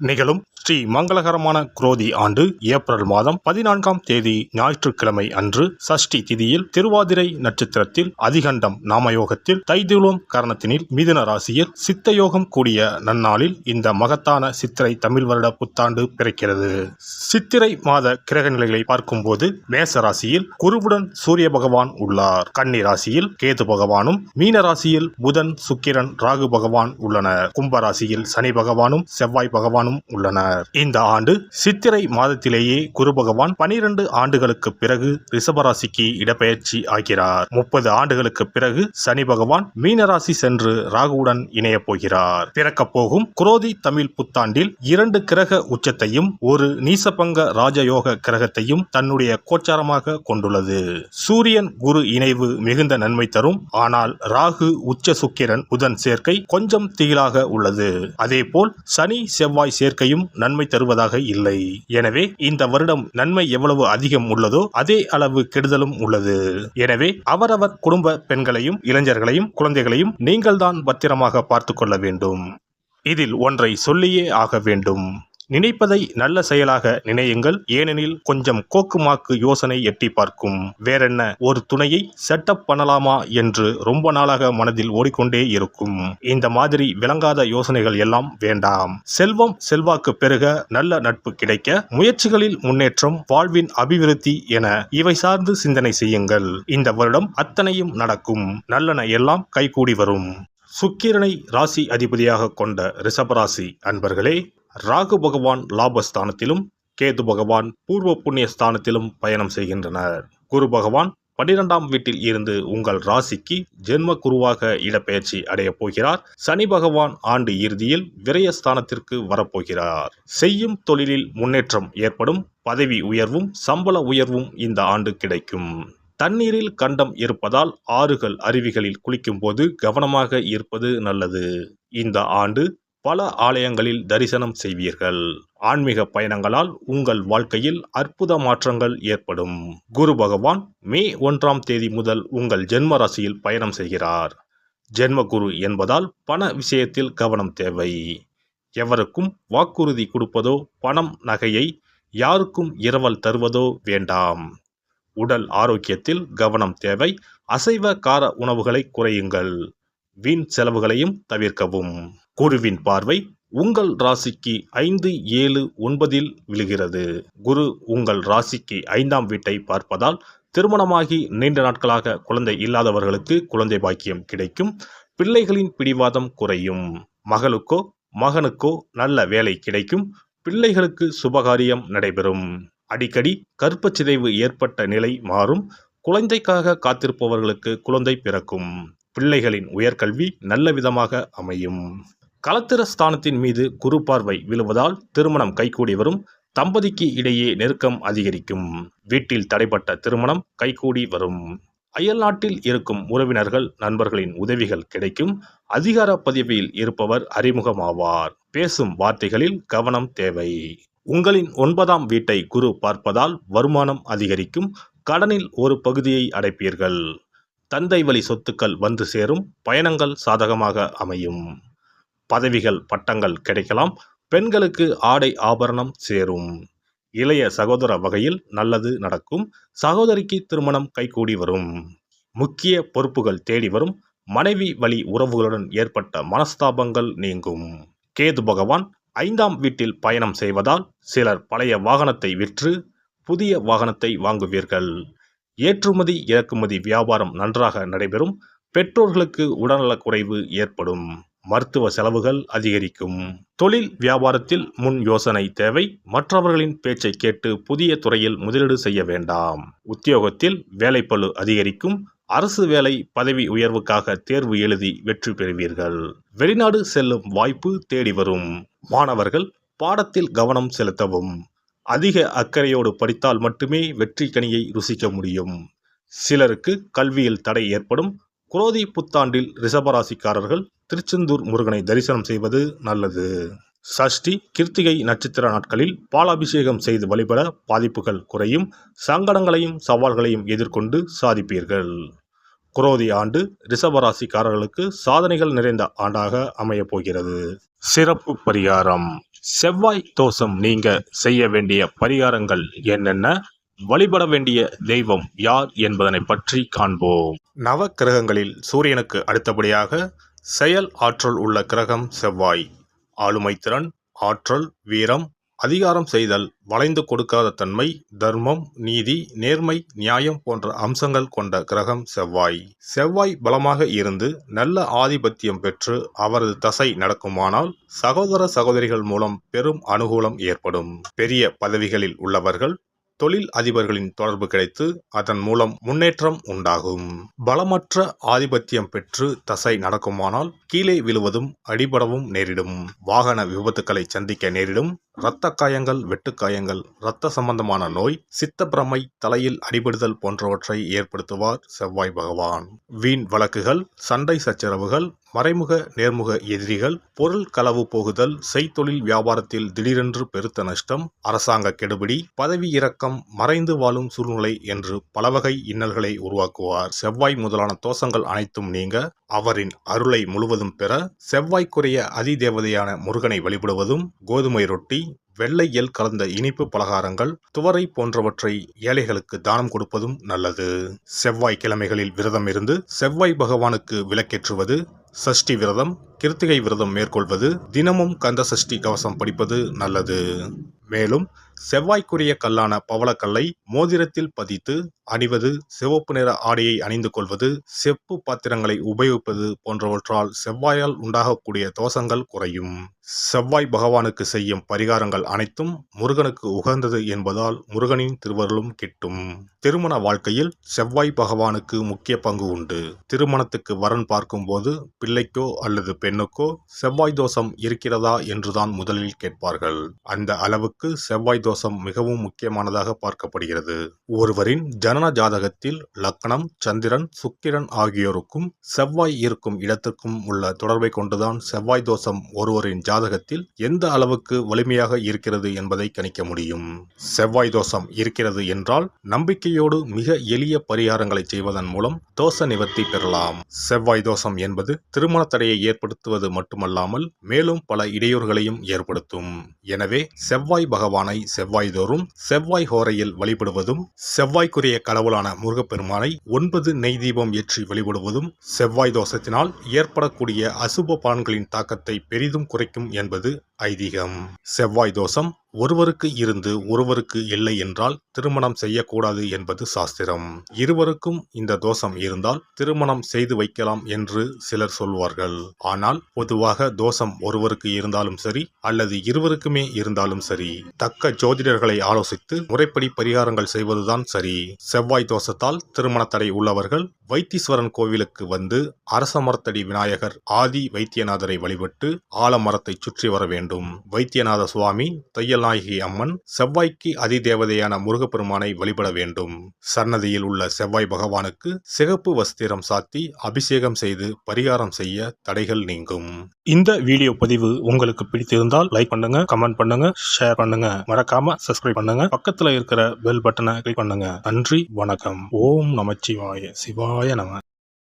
நிகழும் ஸ்ரீ மங்களகரமான குரோதி ஆண்டு ஏப்ரல் மாதம் 14ஆம் தேதி ஞாயிற்றுக்கிழமை அன்று சஷ்டி திதியில் திருவாதிரை நட்சத்திரத்தில் அதிகண்டம் நாமயோகத்தில் தைதுளோம் கரணத்தினில் மிதுன ராசியில் சித்தயோகம் கூடிய நன்னாளில் இந்த மகத்தான சித்திரை தமிழ் வருட புத்தாண்டு பிறக்கிறது. சித்திரை மாத கிரக நிலைகளை பார்க்கும்போது மேச ராசியில் குருவுடன் சூரிய பகவான் உள்ளார். கன்னி ராசியில் கேது பகவானும், மீன ராசியில் புதன், சுக்கிரன், ராகு பகவான் உள்ளனர். கும்பராசியில் சனி பகவானும் செவ்வாய் பகவானும் உள்ளனர். இந்த ஆண்டு சித்திரை மாதத்திலேயே குரு பகவான் 12 ஆண்டுகளுக்கு பிறகு ரிஷபராசிக்கு இடப்பெயர்ச்சி ஆகிறார். 30 ஆண்டுகளுக்கு பிறகு சனி பகவான் மீனராசி சென்று ராகுவுடன் இணைய போகிறார். பிறக்கப் போகும் குரோதி தமிழ் புத்தாண்டில் 2 கிரக உச்சத்தையும் ஒரு நீசபங்க ராஜயோக கிரகத்தையும் தன்னுடைய கோச்சாரமாக கொண்டுள்ளது. சூரியன் குரு இணைவு மிகுந்த நன்மை தரும். ஆனால் ராகு, உச்ச சுக்கிரன், புதன் சேர்க்கை கொஞ்சம் திகிலாக உள்ளது. அதேபோல் சனி செவ்வாய் சேர்க்கையும் நன்மை தருவதாக இல்லை. எனவே இந்த வருடம் நன்மை எவ்வளவு அதிகம் உள்ளதோ அதே அளவு கெடுதலும் உள்ளது. எனவே அவரவர் குடும்ப பெண்களையும், இளைஞர்களையும், குழந்தைகளையும் நீங்கள்தான் பத்திரமாக பார்த்துக் கொள்ள வேண்டும். இதில் ஒன்றை சொல்லியே ஆக வேண்டும். நினைப்பதை நல்ல செயலாக நினையுங்கள். ஏனெனில் கொஞ்சம் கோக்குமாக்கு யோசனை எட்டி பார்க்கும். வேறென்ன, ஒரு துணையை செட்டப் பண்ணலாமா என்று ரொம்ப நாளாக மனதில் ஓடிக்கொண்டே இருக்கும். இந்த மாதிரி விளங்காத யோசனைகள் எல்லாம் வேண்டாம். செல்வம் செல்வாக்கு பெருக, நல்ல நட்பு கிடைக்க, முயற்சிகளில் முன்னேற்றம், வாழ்வின் அபிவிருத்தி என இவை சார்ந்து சிந்தனை செய்யுங்கள். இந்த வருடம் அத்தனையும் நடக்கும். நல்லன எல்லாம் கைகூடி வரும். சுக்கிரனை ராசி அதிபதியாக கொண்ட ரிஷபராசி அன்பர்களே, ராகு பகவான் லாபஸ்தானத்திலும், கேது பகவான் பூர்வ புண்ணிய ஸ்தானத்திலும் பயணம் செய்கின்றனர். குரு பகவான் 12ஆம் வீட்டில் இருந்து உங்கள் ராசிக்கு ஜென்ம குருவாக இடப்பெயர்ச்சி அடைய போகிறார். சனி பகவான் ஆண்டு இறுதியில் விரயஸ்தானத்திற்கு வரப்போகிறார். செய்யும் தொழிலில் முன்னேற்றம் ஏற்படும். பதவி உயர்வும் சம்பள உயர்வும் இந்த ஆண்டு கிடைக்கும். தண்ணீரில் கண்டம் இருப்பதால் ஆறுகள், அருவிகளில் குளிக்கும் போது கவனமாக இருப்பது நல்லது. இந்த ஆண்டு பல ஆலயங்களில் தரிசனம் செய்வீர்கள். ஆன்மீக பயணங்களால் உங்கள் வாழ்க்கையில் அற்புத மாற்றங்கள் ஏற்படும். குரு பகவான் மே 1ஆம் தேதி முதல் உங்கள் ஜென்ம ராசியில் பயணம் செய்கிறார். ஜென்ம குரு என்பதால் பண விஷயத்தில் கவனம் தேவை. எவருக்கும் வாக்குறுதி கொடுப்பதோ, பணம் நகையை யாருக்கும் இரவல் தருவதோ வேண்டாம். உடல் ஆரோக்கியத்தில் கவனம் தேவை. அசைவ கார உணவுகளை குறையுங்கள். வீண் செலவுகளையும் தவிர்க்கவும். குருவின் பார்வை உங்கள் ராசிக்கு 5, 7, 9இல் விழுகிறது. குரு உங்கள் ராசிக்கு 5ஆம் வீட்டை பார்ப்பதால் திருமணமாகி நீண்ட நாட்களாக குழந்தை இல்லாதவர்களுக்கு குழந்தை பாக்கியம் கிடைக்கும். பிள்ளைகளின் பிடிவாதம் குறையும். மகளுக்கோ மகனுக்கோ நல்ல வேலை கிடைக்கும். பிள்ளைகளுக்கு சுபகாரியம் நடைபெறும். அடிக்கடி கர்ப்பச்சிதைவு ஏற்பட்ட நிலை மாறும். குழந்தைக்காக காத்திருப்பவர்களுக்கு குழந்தை பிறக்கும். பிள்ளைகளின் உயர்கல்வி நல்ல விதமாக அமையும். களத்திர ஸ்தானத்தின் மீது குரு பார்வை விழுவதால் திருமணம் கைகூடி வரும். தம்பதிக்கு இடையே நெருக்கம் அதிகரிக்கும். வீட்டில் தடைப்பட்ட திருமணம் கைகூடி வரும். அயல்நாட்டில் இருக்கும் உறவினர்கள், நண்பர்களின் உதவிகள் கிடைக்கும். அதிகார பதவியில் இருப்பவர் அறிமுகமாவார். பேசும் வார்த்தைகளில் கவனம் தேவை. உங்களின் 9ஆம் வீட்டை குரு பார்ப்பதால் வருமானம் அதிகரிக்கும். கடனில் ஒரு பகுதியை அடைப்பீர்கள். தந்தை வழி சொத்துக்கள் வந்து சேரும். பயணங்கள் சாதகமாக அமையும். பதவிகள், பட்டங்கள் கிடைக்கலாம். பெண்களுக்கு ஆடை ஆபரணம் சேரும். இளைய சகோதர வகையில் நல்லது நடக்கும். சகோதரிக்கு திருமணம் கைகூடி வரும். முக்கிய பொறுப்புகள் தேடி வரும். மனைவி வழி உறவுகளுடன் ஏற்பட்ட மனஸ்தாபங்கள் நீங்கும். கேது பகவான் 5ஆம் வீட்டில் பயணம் செய்வதால் சிலர் பழைய வாகனத்தை விற்று புதிய வாகனத்தை வாங்குவீர்கள். ஏற்றுமதி இறக்குமதி வியாபாரம் நன்றாக நடைபெறும். பெற்றோர்களுக்கு உடல்நலக் குறைவு ஏற்படும். மருத்துவ செலவுகள் அதிகரிக்கும். தொழில் வியாபாரத்தில் முன் யோசனை தேவை. மற்றவர்களின் பேச்சை கேட்டு புதிய துறையில் முதலீடு செய்ய வேண்டாம். உத்தியோகத்தில் வேலைப்பளு அதிகரிக்கும். அரசு வேலை, பதவி உயர்வுக்காக தேர்வு எழுதி வெற்றி பெறுவீர்கள். வெளிநாடு செல்லும் வாய்ப்பு தேடி வரும். மாணவர்கள் பாடத்தில் கவனம் செலுத்தவும். அதிக அக்கறையோடு படித்தால் மட்டுமே வெற்றி கனியை ருசிக்க முடியும். சிலருக்கு கல்வியில் தடை ஏற்படும். குரோதி புத்தாண்டில் ரிஷபராசிக்காரர்கள் திருச்செந்தூர் முருகனை தரிசனம் செய்வது நல்லது. சஷ்டி, கிருத்திகை நட்சத்திர நாட்களில் பாலாபிஷேகம் செய்து வழிபட பாதிப்புகள் குறையும். சங்கடங்களையும் சவால்களையும் எதிர்கொண்டு சாதிப்பீர்கள். குரோதி ஆண்டு ரிஷபராசிக்காரர்களுக்கு சாதனைகள் நிறைந்த ஆண்டாக அமையப் போகிறது. சிறப்பு பரிகாரம். செவ்வாய் தோஷம் நீங்க செய்ய வேண்டிய பரிகாரங்கள் என்னென்ன, வழிபட வேண்டிய தெய்வம் யார் என்பதனை பற்றி காண்போம். நவ கிரகங்களில் சூரியனுக்கு அடுத்தபடியாக செயல் ஆற்றல் உள்ள கிரகம் செவ்வாய். ஆளுமை திறன், ஆற்றல், வீரம், அதிகாரம் செய்தல், வளைந்து கொடுக்காத தன்மை, தர்மம், நீதி, நேர்மை, நியாயம் போன்ற அம்சங்கள் கொண்ட கிரகம் செவ்வாய். செவ்வாய் பலமாக இருந்து நல்ல ஆதிபத்தியம் பெற்று அவரது தசை நடக்குமானால் சகோதர சகோதரிகள் மூலம் பெரும் அனுகூலம் ஏற்படும். பெரிய பதவிகளில் உள்ளவர்கள், தொழில் அதிபர்களின் தொடர்பு கிடைத்து அதன் மூலம் முன்னேற்றம் உண்டாகும். பலமற்ற ஆதிபத்தியம் பெற்று தசை நடக்குமானால் கீழே விழுவதும் அடிபடவும் நேரிடும். வாகன விபத்துக்களை சந்திக்க நேரிடும். இரத்த காயங்கள், வெட்டுக்காயங்கள், இரத்த சம்பந்தமான நோய், சித்தப்பிரமை, தலையில் அடிபடுதல் போன்றவற்றை ஏற்படுத்துவார் செவ்வாய் பகவான். வீண் வழக்குகள், சண்டை சச்சரவுகள், மறைமுக நேர்முக எதிரிகள், பொருள் களவு போகுதல், செய்தொழில் வியாபாரத்தில் திடீரென்று பெருத்த நஷ்டம், அரசாங்க கெடுபிடி, பதவி இறக்கம், மறைந்து வாழும் சூழ்நிலை என்று பலவகை இன்னல்களை உருவாக்குவார். செவ்வாய் முதலான தோஷங்கள் அனைத்தும் நீங்க அவரின் அருளை முழுவதும் பெற செவ்வாய்க்குரிய அதிதேவதையான முருகனை வழிபடுவதும், கோதுமை ரொட்டி, வெள்ளை எள் கலந்த இனிப்பு பலகாரங்கள், துவரை போன்றவற்றை ஏழைகளுக்கு தானம் கொடுப்பதும் நல்லது. செவ்வாய் கிழமைகளில் விரதம் இருந்து செவ்வாய் பகவானுக்கு விளக்கேற்றுவது, சஷ்டி விரதம், கிருத்திகை விரதம் மேற்கொள்வது, தினமும் கந்த சஷ்டி கவசம் படிப்பது நல்லது. மேலும் செவ்வாய்க்குரிய கல்லான பவளக்கல்லை மோதிரத்தில் பதித்து அணிவது, சிவப்பு நிற ஆடையை அணிந்து கொள்வது, செப்பு பாத்திரங்களை உபயோகிப்பது போன்றவற்றால் செவ்வாயால் உண்டாகக்கூடிய தோஷங்கள் குறையும். செவ்வாய் பகவானுக்கு செய்யும் பரிகாரங்கள் அனைத்தும் முருகனுக்கு உகந்தது என்பதால் முருகனின் திருவருளும் கிட்டும். திருமண வாழ்க்கையில் செவ்வாய் பகவானுக்கு முக்கிய பங்கு உண்டு. திருமணத்துக்கு வரன் பார்க்கும்போது பிள்ளைக்கோ அல்லது பெண்ணுக்கோ செவ்வாய் தோஷம் இருக்கிறதா என்றுதான் முதலில் கேட்பார்கள். அந்த அளவுக்கு செவ்வாய் தோஷம் மிகவும் முக்கியமானதாக பார்க்கப்படுகிறது. ஒருவரின் ஜனன ஜாதகத்தில் லக்னம், சந்திரன், சுக்கிரன் ஆகியோருக்கும் செவ்வாய் இருக்கும் இடத்திற்கும் உள்ள தொடர்பை கொண்டுதான் செவ்வாய் தோஷம் ஒருவரின் ஜாதகத்தில் எந்த அளவுக்கு வலிமையாக இருக்கிறது என்பதை கணிக்க முடியும். செவ்வாய் தோஷம் இருக்கிறது என்றால் நம்பிக்கையோடு மிக எளிய பரிகாரங்களை செய்வதன் மூலம் தோஷ நிவர்த்தி பெறலாம். செவ்வாய் தோஷம் என்பது திருமண தடையை ஏற்படுத்துவது மட்டுமல்லாமல் மேலும் பல இடையூறுகளையும் ஏற்படுத்தும். எனவே செவ்வாய் பகவானை செவ்வாய் தோறும் செவ்வாய் ஹோரையில் வழிபடுவதும், செவ்வாய்க்குரிய கடவுளான முருகப்பெருமானை 9 நெய் தீபம் ஏற்றி வழிபடுவதும் செவ்வாய் தோஷத்தினால் ஏற்படக்கூடிய அசுப பலன்களின் தாக்கத்தை பெரிதும் குறைக்கும் என்பது ஐதீகம். செவ்வாய் தோஷம் ஒருவருக்கு இருந்து ஒருவருக்கு இல்லை என்றால் திருமணம் செய்யக்கூடாது என்பது சாஸ்திரம். இருவருக்கும் இந்த தோஷம் இருந்தால் திருமணம் செய்து வைக்கலாம் என்று சிலர் சொல்வார்கள். ஆனால் பொதுவாக தோஷம் ஒருவருக்கு இருந்தாலும் சரி அல்லது இருவருக்குமே இருந்தாலும் சரி, தக்க ஜோதிடர்களை ஆலோசித்து முறைப்படி பரிகாரங்கள் செய்வதுதான் சரி. செவ்வாய் தோஷத்தால் திருமண தடை உள்ளவர்கள் வைத்தீஸ்வரன் கோவிலுக்கு வந்து அரச மரத்தடி விநாயகர் ஆதி வைத்தியநாதரை வழிபட்டு ஆலமரத்தை சுற்றி வர வேண்டும். வைத்தியநாத சுவாமி, தையல்நாயகி அம்மன், செவ்வாய்க்கு அதிதேவதையான முருகப்பெருமானை வழிபட வேண்டும். சன்னதியில் உள்ள செவ்வாய் பகவானுக்கு சிகப்பு வஸ்திரம் சாத்தி அபிஷேகம் செய்து பரிகாரம் செய்ய தடைகள் நீங்கும். இந்த வீடியோ பதிவு உங்களுக்கு பிடித்திருந்தால் லைக் பண்ணுங்க, கமெண்ட் பண்ணுங்க, ஷேர் பண்ணுங்க, மறக்காம சப்ஸ்கிரைப் பண்ணுங்க, பக்கத்துல இருக்கிற பெல் பட்டனை கிளிக் பண்ணுங்க. நன்றி, வணக்கம். ஓம் நமச்சிவாய. சிவாய நம.